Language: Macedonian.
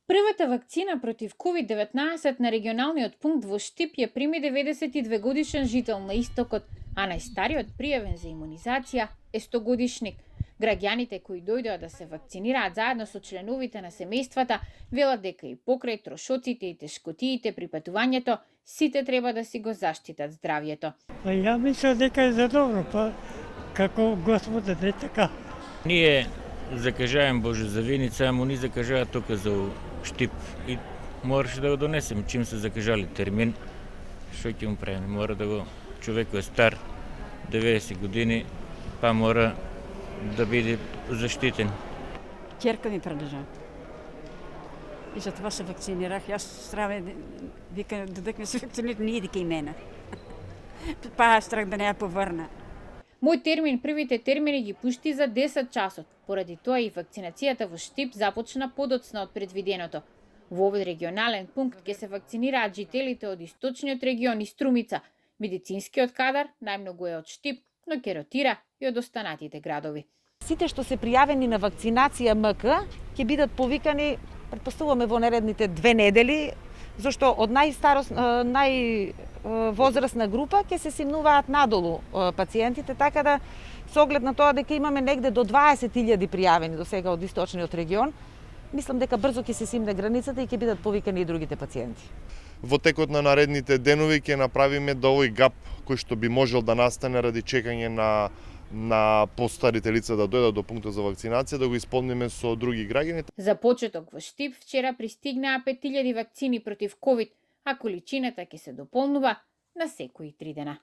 Првата вакцина против COVID-19 на регионалниот пункт во Штип ја прими 92 годишен жител на истокот, а најстариот пријавен за имунизација е 100-годишник. Граѓаните кои дојдоа да се вакцинираат заедно со членовите на семејствата велат дека и покрај трошоците и тешкотиите при патувањето, сите треба да си го заштитат здравјето. Ја мислам дека е за добро, како Господ даде така. Ние закажаем Божезавиница, ама ни закажаат тука за Штип и мораше да го донесем. Чим се закажали термин, што ќе му правим? Мора да го... Човекот е стар, 90 години, па мора да биде заштитен. Ќерка ми прилежа. И за това се вакцинирах. Јас страве вика додека ме се вакцинират, не иди кај мене. Па страх да не ја поврна. Мој термин првите термини ги пушти за 10 часот. Поради тоа и вакцинацијата во Штип започна подоцна од предвиденото. Во овој регионален пункт ќе се вакцинираат жителите од источниот регион и Струмица. Медицинскиот кадар најмногу е од Штип, но ќе ротира и од останатите градови. Сите што се пријавени на вакцинација МК ќе бидат повикани, претпоставуваме во наредните 2 недели, зашто од највозрастна група ќе се симнуваат надолу пациентите, така да со оглед на тоа дека имаме негде до 20.000 пријавени до сега од источниот регион, мислам дека брзо ќе се симне границата и ќе бидат повикани и другите пациенти. Во текот на наредните денови ќе направиме да овој гап кој што би можел да настане ради чекање на постарите лица да дојдат до пунктот за вакцинација, да го исполниме со други граѓани. За почеток во Штип вчера пристигнаа 5000 вакцини против COVID, а количината ќе се дополнува на секои 3 дена.